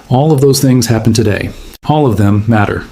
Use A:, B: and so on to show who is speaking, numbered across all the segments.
A: All of those things happen today. All of them matter.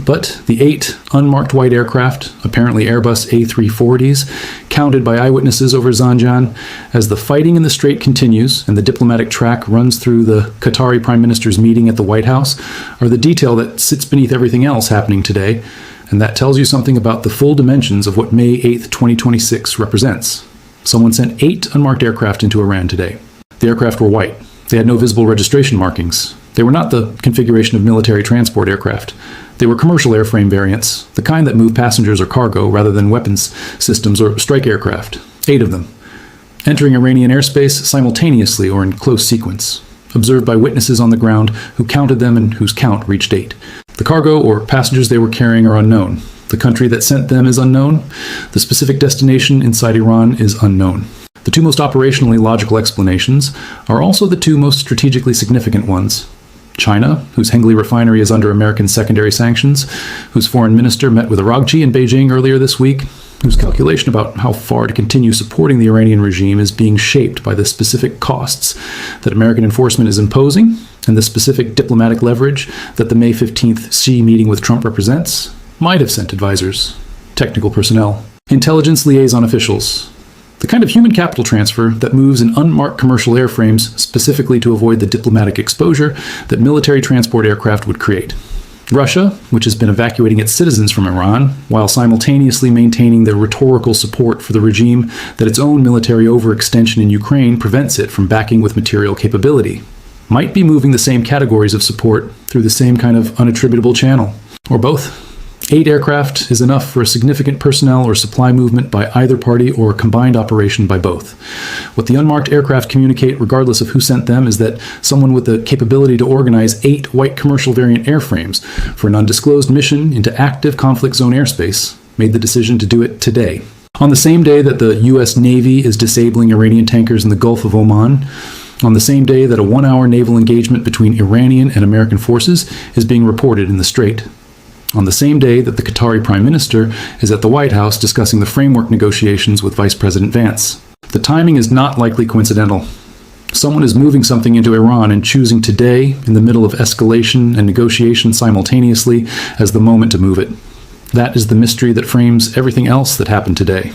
A: But the 8 unmarked white aircraft, apparently Airbus A340s, counted by eyewitnesses over Zanjan, as the fighting in the strait continues and the diplomatic track runs through the Qatari Prime Minister's meeting at the White House, are the detail that sits beneath everything else happening today, and that tells you something about the full dimensions of what May 8th, 2026 represents. Someone sent 8 unmarked aircraft into Iran today. The aircraft were white. They had no visible registration markings. They were not the configuration of military transport aircraft. They were commercial airframe variants, the kind that move passengers or cargo rather than weapons systems or strike aircraft. 8 of them, entering Iranian airspace simultaneously or in close sequence, observed by witnesses on the ground who counted them and whose count reached 8. The cargo or passengers they were carrying are unknown. The country that sent them is unknown. The specific destination inside Iran is unknown. The 2 most operationally logical explanations are also the 2 most strategically significant ones. China, whose Hengli refinery is under American secondary sanctions, whose foreign minister met with Araghchi in Beijing earlier this week, whose calculation about how far to continue supporting the Iranian regime is being shaped by the specific costs that American enforcement is imposing and the specific diplomatic leverage that the May 15th Xi meeting with Trump represents, might have sent advisors, technical personnel, intelligence liaison officials, the kind of human capital transfer that moves in unmarked commercial airframes specifically to avoid the diplomatic exposure that military transport aircraft would create. Russia, which has been evacuating its citizens from Iran, while simultaneously maintaining their rhetorical support for the regime that its own military overextension in Ukraine prevents it from backing with material capability, might be moving the same categories of support through the same kind of unattributable channel, or both. 8 aircraft is enough for a significant personnel or supply movement by either party or a combined operation by both. What the unmarked aircraft communicate, regardless of who sent them, is that someone with the capability to organize 8 white commercial variant airframes for an undisclosed mission into active conflict zone airspace made the decision to do it today. On the same day that the U.S. Navy is disabling Iranian tankers in the Gulf of Oman, on the same day that a 1-hour naval engagement between Iranian and American forces is being reported in the Strait, on the same day that the Qatari Prime Minister is at the White House discussing the framework negotiations with Vice President Vance. The timing is not likely coincidental. Someone is moving something into Iran and choosing today, in the middle of escalation and negotiation simultaneously, as the moment to move it. That is the mystery that frames everything else that happened today.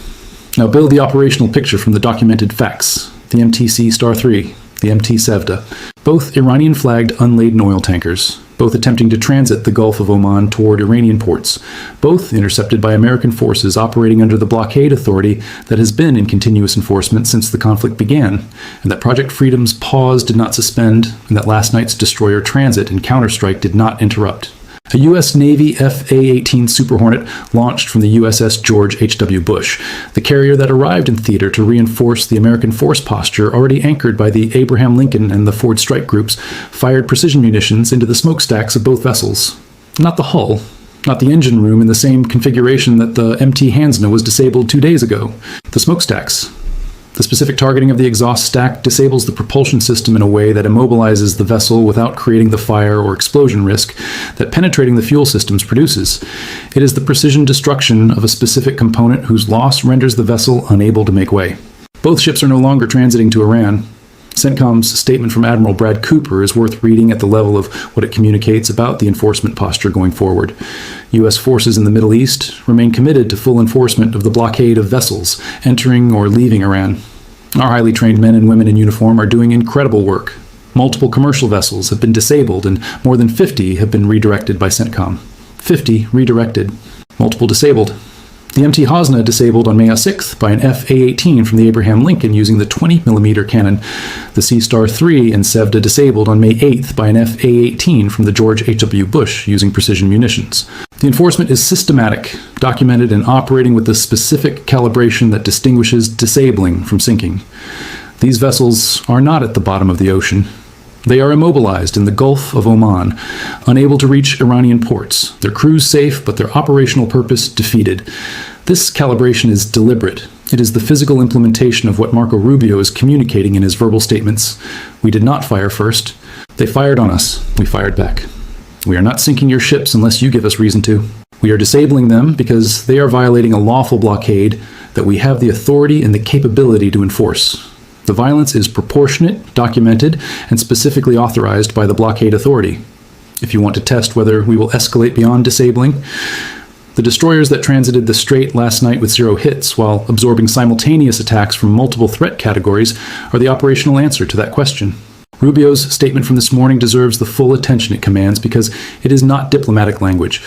A: Now build the operational picture from the documented facts. The MTC Star 3, the MT Sevda, both Iranian-flagged unladen oil tankers, both attempting to transit the Gulf of Oman toward Iranian ports, both intercepted by American forces operating under the blockade authority that has been in continuous enforcement since the conflict began, and that Project Freedom's pause did not suspend, and that last night's destroyer transit and counterstrike did not interrupt. A U.S. Navy F/A-18 Super Hornet launched from the USS George H.W. Bush, the carrier that arrived in theater to reinforce the American force posture already anchored by the Abraham Lincoln and the Ford strike groups, fired precision munitions into the smokestacks of both vessels. Not the hull, not the engine room in the same configuration that the MT Hansna was disabled 2 days ago. The smokestacks. The specific targeting of the exhaust stack disables the propulsion system in a way that immobilizes the vessel without creating the fire or explosion risk that penetrating the fuel systems produces. It is the precision destruction of a specific component whose loss renders the vessel unable to make way. Both ships are no longer transiting to Iran. CENTCOM's statement from Admiral Brad Cooper is worth reading at the level of what it communicates about the enforcement posture going forward. U.S. forces in the Middle East remain committed to full enforcement of the blockade of vessels entering or leaving Iran. Our highly trained men and women in uniform are doing incredible work. Multiple commercial vessels have been disabled and more than 50 have been redirected by CENTCOM. 50 redirected. Multiple disabled. The MT Hansna disabled on May 6th by an F/A-18 from the Abraham Lincoln using the 20mm cannon. The Sea Star 3 and Sevda disabled on May 8th by an F/A-18 from the George H.W. Bush using precision munitions. The enforcement is systematic, documented, and operating with the specific calibration that distinguishes disabling from sinking. These vessels are not at the bottom of the ocean. They are immobilized in the Gulf of Oman, unable to reach Iranian ports, their crews safe, but their operational purpose defeated. This calibration is deliberate. It is the physical implementation of what Marco Rubio is communicating in his verbal statements. We did not fire first. They fired on us. We fired back. We are not sinking your ships unless you give us reason to. We are disabling them because they are violating a lawful blockade that we have the authority and the capability to enforce. The violence is proportionate, documented, and specifically authorized by the blockade authority. If you want to test whether we will escalate beyond disabling, the destroyers that transited the strait last night with 0 hits while absorbing simultaneous attacks from multiple threat categories are the operational answer to that question. Rubio's statement from this morning deserves the full attention it commands because it is not diplomatic language.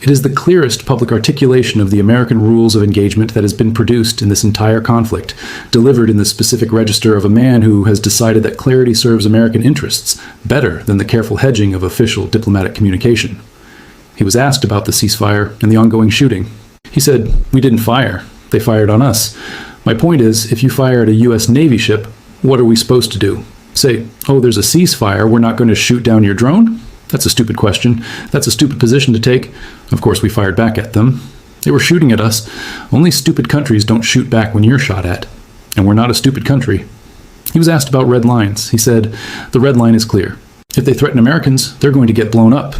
A: It is the clearest public articulation of the American rules of engagement that has been produced in this entire conflict, delivered in the specific register of a man who has decided that clarity serves American interests better than the careful hedging of official diplomatic communication. He was asked about the ceasefire and the ongoing shooting. He said, "We didn't fire. They fired on us. My point is, if you fire at a U.S. Navy ship, what are we supposed to do? Say, oh, there's a ceasefire, we're not going to shoot down your drone? That's a stupid question. That's a stupid position to take." Of course, we fired back at them. They were shooting at us. Only stupid countries don't shoot back when you're shot at. And we're not a stupid country. He was asked about red lines. He said, "The red line is clear. If they threaten Americans, they're going to get blown up.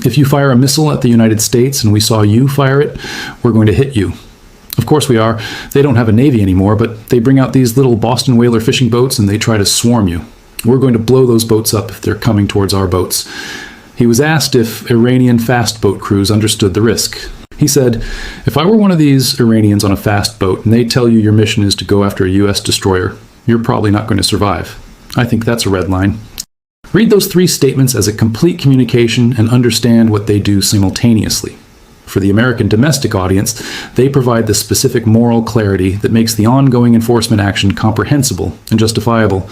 A: If you fire a missile at the United States and we saw you fire it, we're going to hit you." Of course we are. They don't have a navy anymore, but they bring out these little Boston whaler fishing boats and they try to swarm you. We're going to blow those boats up if they're coming towards our boats. He was asked if Iranian fast boat crews understood the risk. He said, "If I were one of these Iranians on a fast boat and they tell you your mission is to go after a U.S. destroyer, you're probably not going to survive. I think that's a red line." Read those 3 statements as a complete communication and understand what they do simultaneously. For the American domestic audience, they provide the specific moral clarity that makes the ongoing enforcement action comprehensible and justifiable.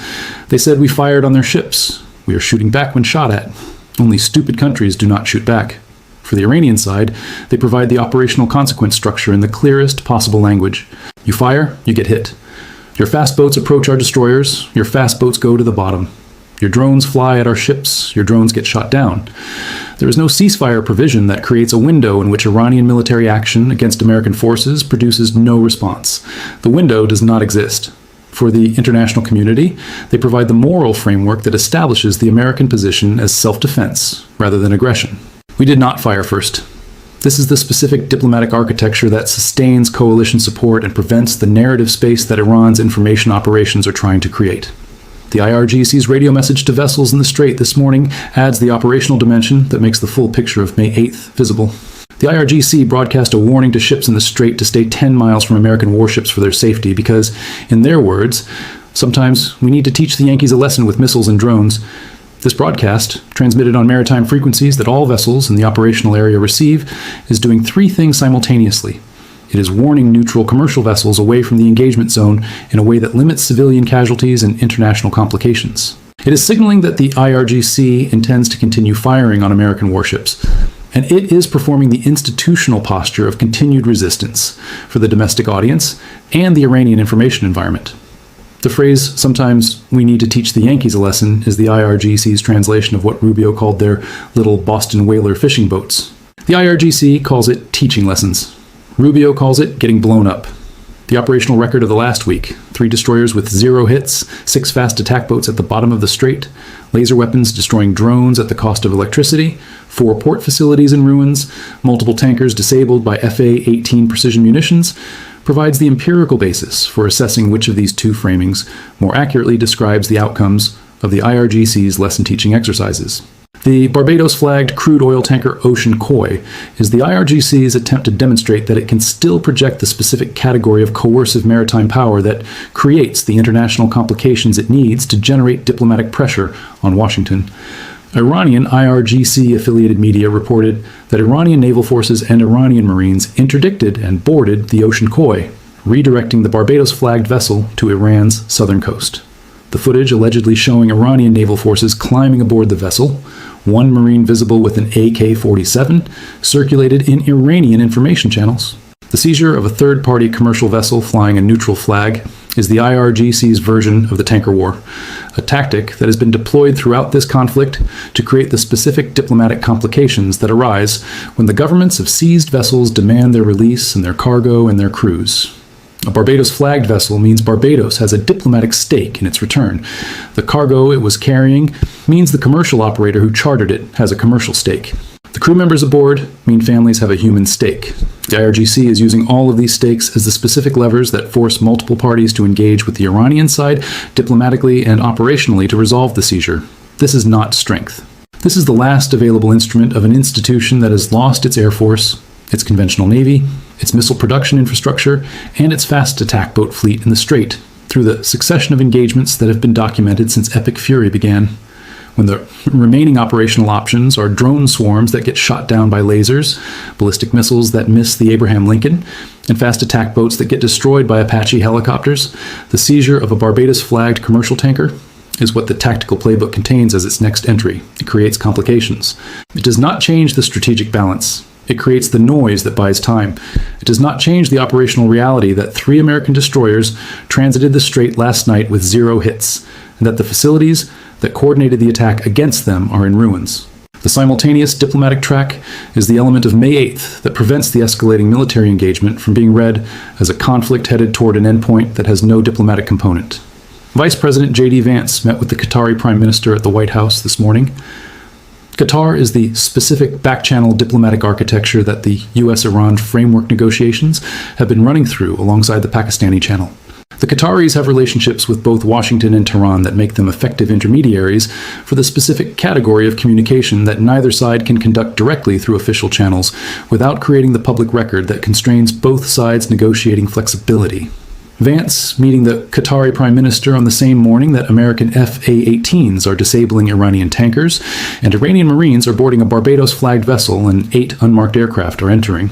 A: They said we fired on their ships. We are shooting back when shot at. Only stupid countries do not shoot back. For the Iranian side, they provide the operational consequence structure in the clearest possible language. You fire, you get hit. Your fast boats approach our destroyers, your fast boats go to the bottom. Your drones fly at our ships, your drones get shot down. There is no ceasefire provision that creates a window in which Iranian military action against American forces produces no response. The window does not exist. For the international community, they provide the moral framework that establishes the American position as self-defense rather than aggression. We did not fire first. This is the specific diplomatic architecture that sustains coalition support and prevents the narrative space that Iran's information operations are trying to create. The IRGC's radio message to vessels in the Strait this morning adds the operational dimension that makes the full picture of May 8th visible. The IRGC broadcast a warning to ships in the Strait to stay 10 miles from American warships for their safety because, in their words, sometimes we need to teach the Yankees a lesson with missiles and drones. This broadcast, transmitted on maritime frequencies that all vessels in the operational area receive, is doing 3 things simultaneously. It is warning neutral commercial vessels away from the engagement zone in a way that limits civilian casualties and international complications. It is signaling that the IRGC intends to continue firing on American warships, and it is performing the institutional posture of continued resistance for the domestic audience and the Iranian information environment. The phrase, "sometimes we need to teach the Yankees a lesson," is the IRGC's translation of what Rubio called their little Boston whaler fishing boats. The IRGC calls it teaching lessons. Rubio calls it getting blown up. The operational record of the last week: 3 destroyers with 0 hits, 6 fast attack boats at the bottom of the strait, laser weapons destroying drones at the cost of electricity, 4 port facilities in ruins, multiple tankers disabled by FA-18 precision munitions, provides the empirical basis for assessing which of these 2 framings more accurately describes the outcomes of the IRGC's lesson teaching exercises. The Barbados-flagged crude oil tanker Ocean Koi is the IRGC's attempt to demonstrate that it can still project the specific category of coercive maritime power that creates the international complications it needs to generate diplomatic pressure on Washington. Iranian IRGC-affiliated media reported that Iranian naval forces and Iranian Marines interdicted and boarded the Ocean Koi, redirecting the Barbados-flagged vessel to Iran's southern coast. The footage allegedly showing Iranian naval forces climbing aboard the vessel, 1 Marine visible with an AK-47, circulated in Iranian information channels. The seizure of a third-party commercial vessel flying a neutral flag is the IRGC's version of the tanker war, a tactic that has been deployed throughout this conflict to create the specific diplomatic complications that arise when the governments of seized vessels demand their release and their cargo and their crews. A Barbados-flagged vessel means Barbados has a diplomatic stake in its return. The cargo it was carrying means the commercial operator who chartered it has a commercial stake. The crew members aboard mean families have a human stake. The IRGC is using all of these stakes as the specific levers that force multiple parties to engage with the Iranian side diplomatically and operationally to resolve the seizure. This is not strength. This is the last available instrument of an institution that has lost its air force, its conventional navy, its missile production infrastructure, and its fast attack boat fleet in the Strait through the succession of engagements that have been documented since Epic Fury began. When the remaining operational options are drone swarms that get shot down by lasers, ballistic missiles that miss the Abraham Lincoln, and fast attack boats that get destroyed by Apache helicopters, the seizure of a Barbados-flagged commercial tanker is what the tactical playbook contains as its next entry. It creates complications. It does not change the strategic balance. It creates the noise that buys time. It does not change the operational reality that 3 American destroyers transited the Strait last night with 0 hits, and that the facilities that coordinated the attack against them are in ruins. The simultaneous diplomatic track is the element of May 8th that prevents the escalating military engagement from being read as a conflict headed toward an endpoint that has no diplomatic component. Vice President J.D. Vance met with the Qatari Prime Minister at the White House this morning. Qatar is the specific back-channel diplomatic architecture that the U.S.-Iran framework negotiations have been running through alongside the Pakistani channel. The Qataris have relationships with both Washington and Tehran that make them effective intermediaries for the specific category of communication that neither side can conduct directly through official channels without creating the public record that constrains both sides' negotiating flexibility. Vance meeting the Qatari Prime Minister on the same morning that American F-A-18s are disabling Iranian tankers, and Iranian Marines are boarding a Barbados-flagged vessel and 8 unmarked aircraft are entering.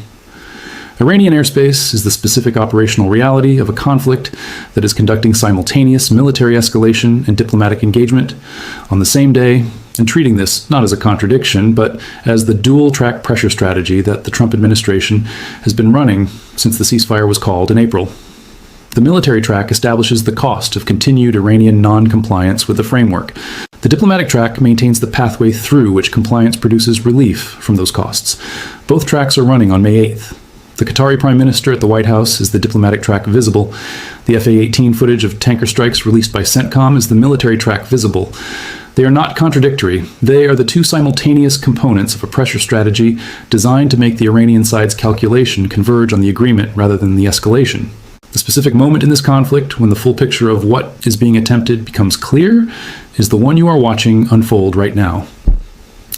A: Iranian airspace is the specific operational reality of a conflict that is conducting simultaneous military escalation and diplomatic engagement on the same day, and treating this not as a contradiction, but as the dual-track pressure strategy that the Trump administration has been running since the ceasefire was called in April. The military track establishes the cost of continued Iranian non-compliance with the framework. The diplomatic track maintains the pathway through which compliance produces relief from those costs. Both tracks are running on May 8th. The Qatari Prime Minister at the White House is the diplomatic track visible. The F-A-18 footage of tanker strikes released by CENTCOM is the military track visible. They are not contradictory. They are the 2 simultaneous components of a pressure strategy designed to make the Iranian side's calculation converge on the agreement rather than the escalation. The specific moment in this conflict when the full picture of what is being attempted becomes clear is the one you are watching unfold right now.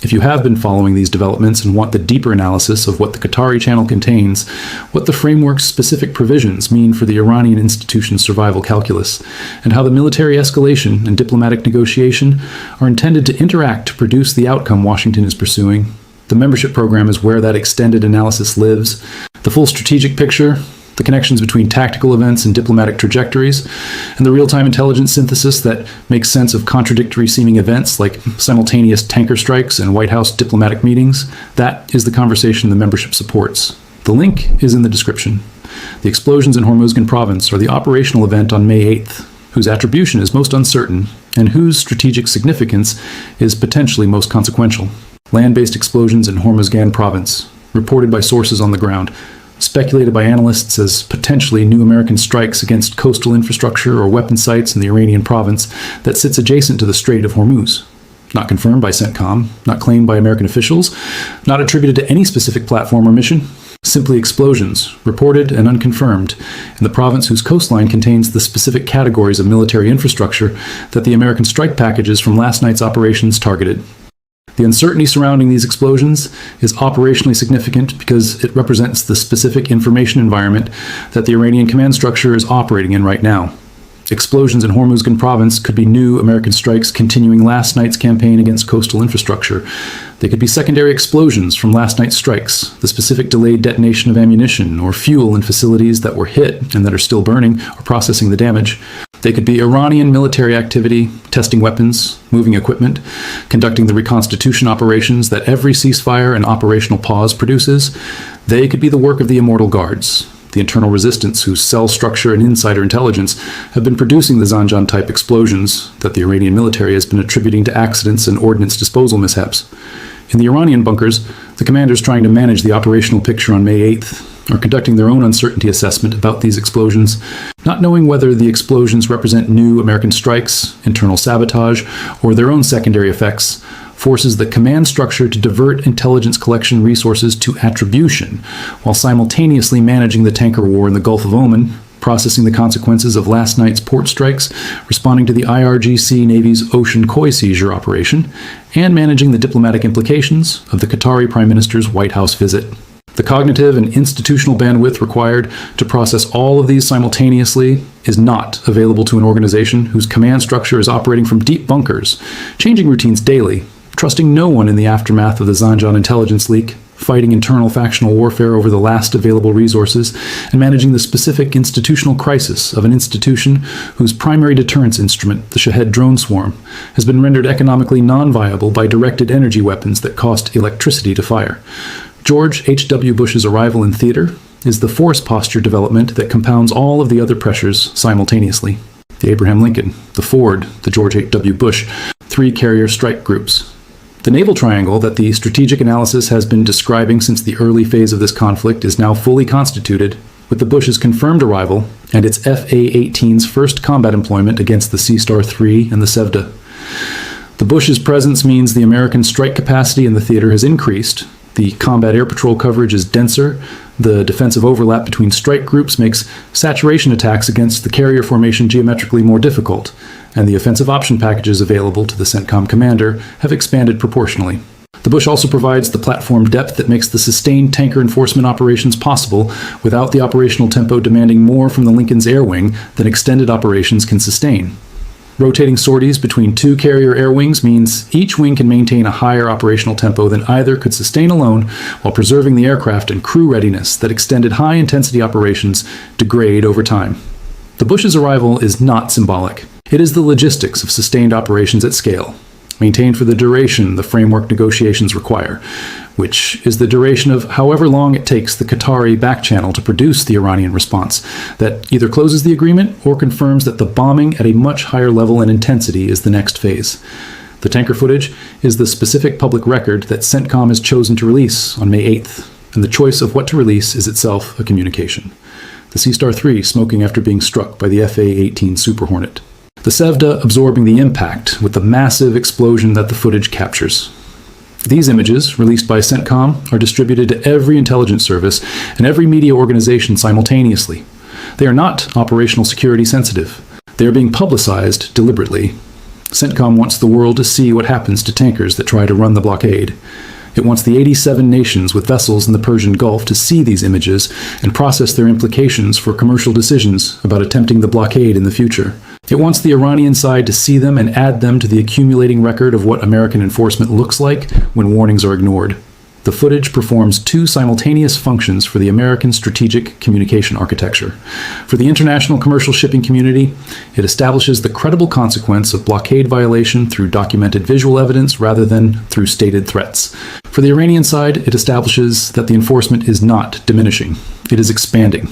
A: If you have been following these developments and want the deeper analysis of what the Qatari channel contains, what the framework's specific provisions mean for the Iranian institution's survival calculus, and how the military escalation and diplomatic negotiation are intended to interact to produce the outcome Washington is pursuing, the membership program is where that extended analysis lives. The full strategic picture, the connections between tactical events and diplomatic trajectories, and the real-time intelligence synthesis that makes sense of contradictory-seeming events like simultaneous tanker strikes and White House diplomatic meetings, that is the conversation the membership supports. The link is in the description. The explosions in Hormuzgan province are the operational event on May 8th, whose attribution is most uncertain and whose strategic significance is potentially most consequential. Land-based explosions in Hormuzgan province, reported by sources on the ground, speculated by analysts as potentially new American strikes against coastal infrastructure or weapon sites in the Iranian province that sits adjacent to the Strait of Hormuz. Not confirmed by CENTCOM, not claimed by American officials, not attributed to any specific platform or mission. Simply explosions, reported and unconfirmed, in the province whose coastline contains the specific categories of military infrastructure that the American strike packages from last night's operations targeted. The uncertainty surrounding these explosions is operationally significant because it represents the specific information environment that the Iranian command structure is operating in right now. Explosions in Hormuzgan province could be new American strikes continuing last night's campaign against coastal infrastructure. They could be secondary explosions from last night's strikes, the specific delayed detonation of ammunition or fuel in facilities that were hit and that are still burning or processing the damage. They could be Iranian military activity, testing weapons, moving equipment, conducting the reconstitution operations that every ceasefire and operational pause produces. They could be the work of the Immortal Guards, the internal resistance whose cell structure and insider intelligence have been producing the Zanjan-type explosions that the Iranian military has been attributing to accidents and ordnance disposal mishaps. In the Iranian bunkers, the commanders trying to manage the operational picture on May 8th are conducting their own uncertainty assessment about these explosions, not knowing whether the explosions represent new American strikes, internal sabotage, or their own secondary effects forces the command structure to divert intelligence collection resources to attribution, while simultaneously managing the tanker war in the Gulf of Oman, processing the consequences of last night's port strikes, responding to the IRGC Navy's Ocean Koi seizure operation, and managing the diplomatic implications of the Qatari Prime Minister's White House visit. The cognitive and institutional bandwidth required to process all of these simultaneously is not available to an organization whose command structure is operating from deep bunkers, changing routines daily, trusting no one in the aftermath of the Zanjan intelligence leak, fighting internal factional warfare over the last available resources, and managing the specific institutional crisis of an institution whose primary deterrence instrument, the Shahed drone swarm, has been rendered economically non-viable by directed energy weapons that cost electricity to fire. George H.W. Bush's arrival in theater is the force posture development that compounds all of the other pressures simultaneously. The Abraham Lincoln, the Ford, the George H.W. Bush, 3 carrier strike groups. The naval triangle that the strategic analysis has been describing since the early phase of this conflict is now fully constituted, with the Bush's confirmed arrival and its FA-18's first combat employment against the Sea Star 3 and the Sevda. The Bush's presence means the American strike capacity in the theater has increased, the combat air patrol coverage is denser, the defensive overlap between strike groups makes saturation attacks against the carrier formation geometrically more difficult, and the offensive option packages available to the CENTCOM commander have expanded proportionally. The Bush also provides the platform depth that makes the sustained tanker enforcement operations possible without the operational tempo demanding more from the Lincoln's air wing than extended operations can sustain. Rotating sorties between 2 carrier air wings means each wing can maintain a higher operational tempo than either could sustain alone while preserving the aircraft and crew readiness that extended high-intensity operations degrade over time. The Bush's arrival is not symbolic. It is the logistics of sustained operations at scale, maintained for the duration the framework negotiations require, which is the duration of however long it takes the Qatari back channel to produce the Iranian response, that either closes the agreement or confirms that the bombing at a much higher level and intensity is the next phase. The tanker footage is the specific public record that CENTCOM has chosen to release on May 8th, and the choice of what to release is itself a communication. The Sea Star 3 smoking after being struck by the FA-18 Super Hornet. The Sevda absorbing the impact with the massive explosion that the footage captures. These images, released by CENTCOM, are distributed to every intelligence service and every media organization simultaneously. They are not operational security sensitive. They are being publicized deliberately. CENTCOM wants the world to see what happens to tankers that try to run the blockade. It wants the 87 nations with vessels in the Persian Gulf to see these images and process their implications for commercial decisions about attempting the blockade in the future. It wants the Iranian side to see them and add them to the accumulating record of what American enforcement looks like when warnings are ignored. The footage performs 2 simultaneous functions for the American strategic communication architecture. For the international commercial shipping community, it establishes the credible consequence of blockade violation through documented visual evidence rather than through stated threats. For the Iranian side, it establishes that the enforcement is not diminishing. It is expanding.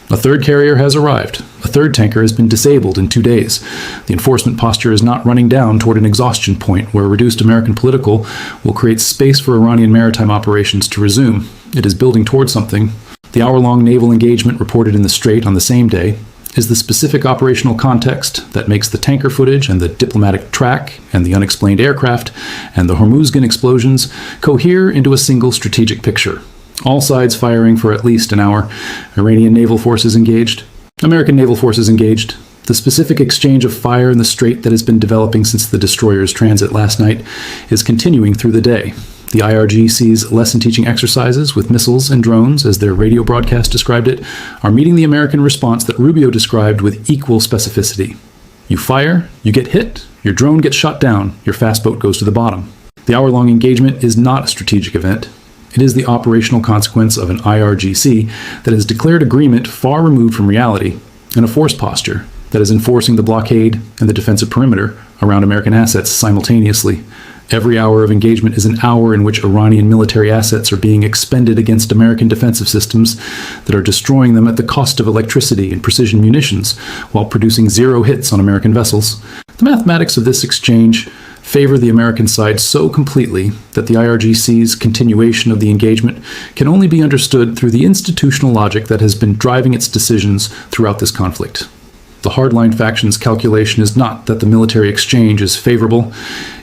A: A 3rd carrier has arrived. A 3rd tanker has been disabled in 2 days. The enforcement posture is not running down toward an exhaustion point where reduced American political will create space for Iranian maritime operations to resume. It is building toward something. The hour-long naval engagement reported in the Strait on the same day is the specific operational context that makes the tanker footage and the diplomatic track and the unexplained aircraft and the Hormuzgan explosions cohere into a single strategic picture. All sides firing for at least an hour. Iranian naval forces engaged. American naval forces engaged. The specific exchange of fire in the Strait that has been developing since the destroyer's transit last night is continuing through the day. The IRGC's lesson teaching exercises with missiles and drones, as their radio broadcast described it, are meeting the American response that Rubio described with equal specificity. You fire, you get hit, your drone gets shot down, your fast boat goes to the bottom. The hour-long engagement is not a strategic event. It is the operational consequence of an IRGC that has declared agreement far removed from reality and a force posture that is enforcing the blockade and the defensive perimeter around American assets simultaneously. Every hour of engagement is an hour in which Iranian military assets are being expended against American defensive systems that are destroying them at the cost of electricity and precision munitions while producing 0 hits on American vessels. The mathematics of this exchange favor the American side so completely that the IRGC's continuation of the engagement can only be understood through the institutional logic that has been driving its decisions throughout this conflict. The hardline faction's calculation is not that the military exchange is favorable.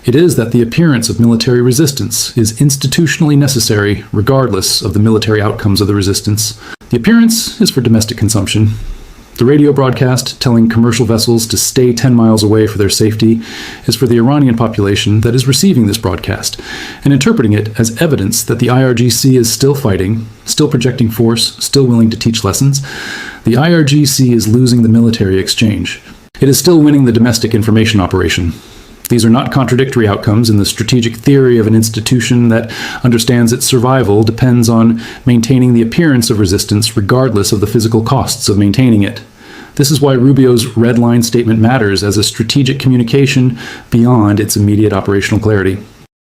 A: It is that the appearance of military resistance is institutionally necessary regardless of the military outcomes of the resistance. The appearance is for domestic consumption. The radio broadcast telling commercial vessels to stay 10 miles away for their safety is for the Iranian population that is receiving this broadcast and interpreting it as evidence that the IRGC is still fighting, still projecting force, still willing to teach lessons. The IRGC is losing the military exchange. It is still winning the domestic information operation. These are not contradictory outcomes in the strategic theory of an institution that understands its survival depends on maintaining the appearance of resistance regardless of the physical costs of maintaining it. This is why Rubio's red line statement matters as a strategic communication beyond its immediate operational clarity.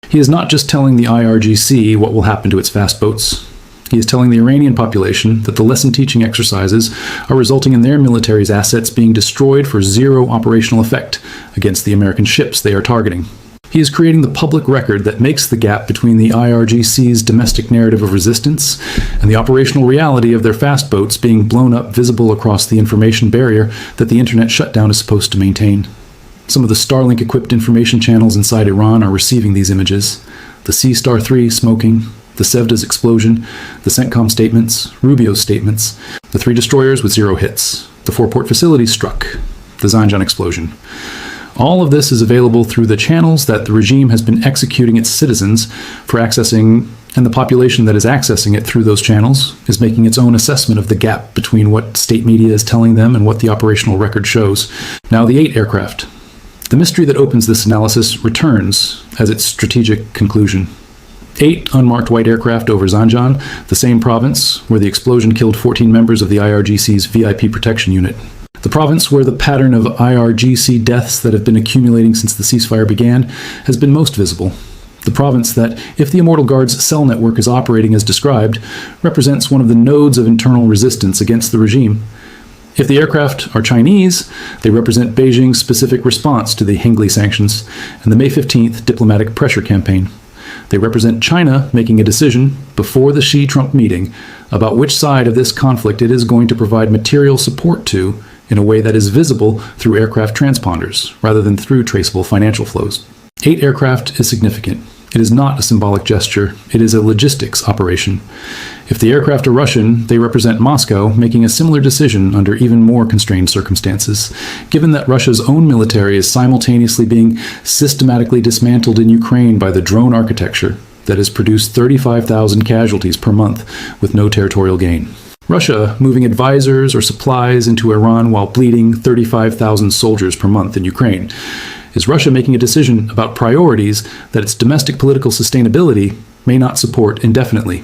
A: He is not just telling the IRGC what will happen to its fast boats. He is telling the Iranian population that the lesson-teaching exercises are resulting in their military's assets being destroyed for zero operational effect against the American ships they are targeting. He is creating the public record that makes the gap between the IRGC's domestic narrative of resistance and the operational reality of their fast boats being blown up visible across the information barrier that the internet shutdown is supposed to maintain. Some of the Starlink-equipped information channels inside Iran are receiving these images. The Sea Star 3 smoking, the Sevda's explosion, the CENTCOM statements, Rubio's statements, the 3 destroyers with 0 hits, the 4 port facilities struck, the Zanjan explosion. All of this is available through the channels that the regime has been executing its citizens for accessing, and the population that is accessing it through those channels is making its own assessment of the gap between what state media is telling them and what the operational record shows. Now the 8 aircraft. The mystery that opens this analysis returns as its strategic conclusion. 8 unmarked white aircraft over Zanjan, the same province where the explosion killed 14 members of the IRGC's VIP protection unit. The province where the pattern of IRGC deaths that have been accumulating since the ceasefire began has been most visible. The province that, if the Immortal Guard's cell network is operating as described, represents one of the nodes of internal resistance against the regime. If the aircraft are Chinese, they represent Beijing's specific response to the Hengli sanctions and the May 15th diplomatic pressure campaign. They represent China making a decision before the Xi-Trump meeting about which side of this conflict it is going to provide material support to in a way that is visible through aircraft transponders rather than through traceable financial flows. 8 aircraft is significant. It is not a symbolic gesture. It is a logistics operation. If the aircraft are Russian, they represent Moscow making a similar decision under even more constrained circumstances, given that Russia's own military is simultaneously being systematically dismantled in Ukraine by the drone architecture that has produced 35,000 casualties per month with no territorial gain. Russia moving advisors or supplies into Iran while bleeding 35,000 soldiers per month in Ukraine. Is Russia making a decision about priorities that its domestic political sustainability may not support indefinitely?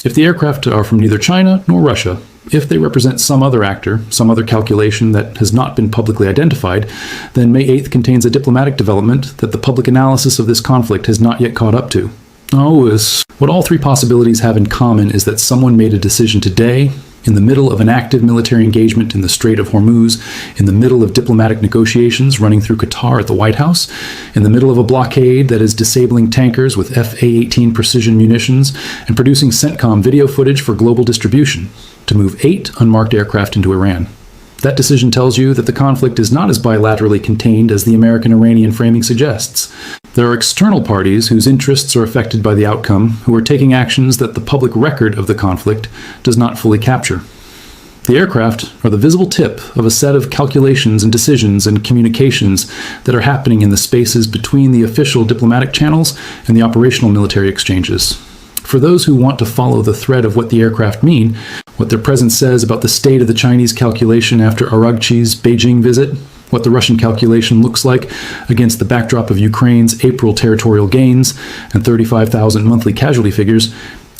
A: If the aircraft are from neither China nor Russia, if they represent some other actor, some other calculation that has not been publicly identified, then May 8th contains a diplomatic development that the public analysis of this conflict has not yet caught up to. What all 3 possibilities have in common is that someone made a decision today, in the middle of an active military engagement in the Strait of Hormuz, in the middle of diplomatic negotiations running through Qatar at the White House, in the middle of a blockade that is disabling tankers with FA-18 precision munitions and producing CENTCOM video footage for global distribution, to move 8 unmarked aircraft into Iran. That decision tells you that the conflict is not as bilaterally contained as the American-Iranian framing suggests. There are external parties whose interests are affected by the outcome who are taking actions that the public record of the conflict does not fully capture. The aircraft are the visible tip of a set of calculations and decisions and communications that are happening in the spaces between the official diplomatic channels and the operational military exchanges. For those who want to follow the thread of what the aircraft mean, what their presence says about the state of the Chinese calculation after Araghchi's Beijing visit, what the Russian calculation looks like against the backdrop of Ukraine's April territorial gains and 35,000 monthly casualty figures,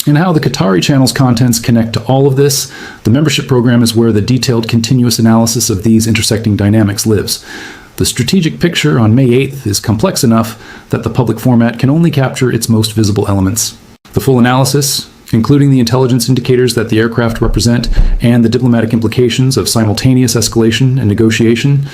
A: and how the Qatari channel's contents connect to all of this, the membership program is where the detailed continuous analysis of these intersecting dynamics lives. The strategic picture on May 8th is complex enough that the public format can only capture its most visible elements. The full analysis, including the intelligence indicators that the aircraft represent and the diplomatic implications of simultaneous escalation and negotiation,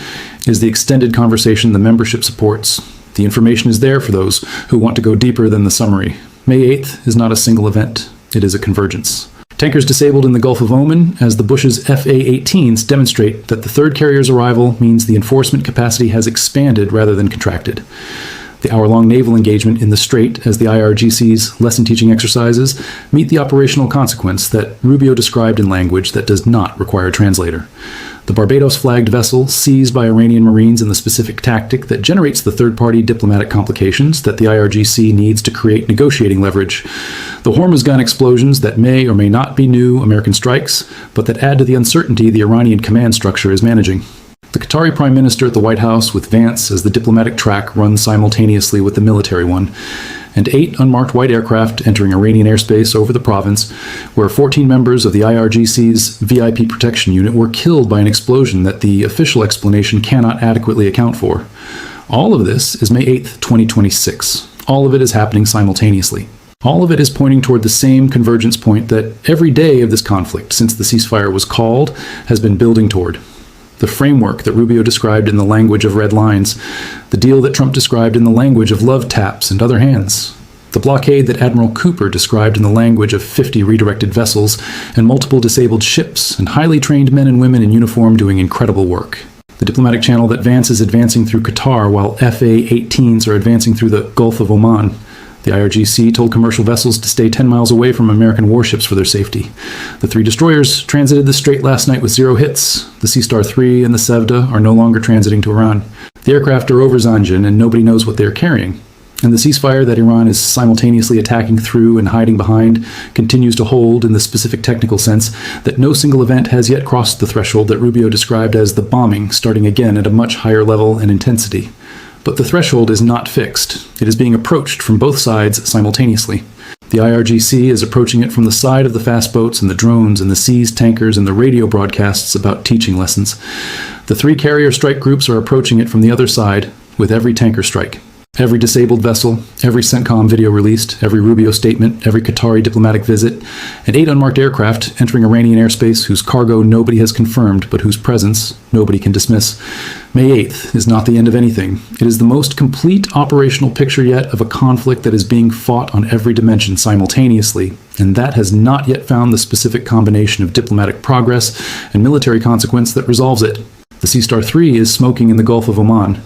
A: is the extended conversation the membership supports. The information is there for those who want to go deeper than the summary. May 8th is not a single event. It is a convergence. Tankers disabled in the Gulf of Oman as the Bush's FA-18s demonstrate that the third carrier's arrival means the enforcement capacity has expanded rather than contracted. The hour-long naval engagement in the Strait as the IRGC's lesson-teaching exercises meet the operational consequence that Rubio described in language that does not require a translator. The Barbados-flagged vessel seized by Iranian Marines in the specific tactic that generates the third-party diplomatic complications that the IRGC needs to create negotiating leverage. The Hormuzgan explosions that may or may not be new American strikes, but that add to the uncertainty the Iranian command structure is managing. The Qatari Prime Minister at the White House with Vance as the diplomatic track runs simultaneously with the military one, and 8 unmarked white aircraft entering Iranian airspace over the province, where 14 members of the IRGC's VIP protection unit were killed by an explosion that the official explanation cannot adequately account for. All of this is May 8th, 2026. All of it is happening simultaneously. All of it is pointing toward the same convergence point that every day of this conflict since the ceasefire was called has been building toward. The framework that Rubio described in the language of red lines, the deal that Trump described in the language of love taps and other hands, the blockade that Admiral Cooper described in the language of 50 redirected vessels and multiple disabled ships and highly trained men and women in uniform doing incredible work, the diplomatic channel that Vance is advancing through Qatar while FA-18s are advancing through the Gulf of Oman. The IRGC told commercial vessels to stay 10 miles away from American warships for their safety. The 3 destroyers transited the strait last night with 0 hits. The Sea Star 3 and the Sevda are no longer transiting to Iran. The aircraft are over Zanjan and nobody knows what they are carrying. And the ceasefire that Iran is simultaneously attacking through and hiding behind continues to hold in the specific technical sense that no single event has yet crossed the threshold that Rubio described as the bombing starting again at a much higher level and intensity. But the threshold is not fixed. It is being approached from both sides simultaneously. The IRGC is approaching it from the side of the fast boats and the drones and the seized tankers and the radio broadcasts about teaching lessons. The 3 carrier strike groups are approaching it from the other side with every tanker strike. Every disabled vessel, every CENTCOM video released, every Rubio statement, every Qatari diplomatic visit, and 8 unmarked aircraft entering Iranian airspace whose cargo nobody has confirmed but whose presence nobody can dismiss. May 8th is not the end of anything. It is the most complete operational picture yet of a conflict that is being fought on every dimension simultaneously, and that has not yet found the specific combination of diplomatic progress and military consequence that resolves it. The Sea Star 3 is smoking in the Gulf of Oman.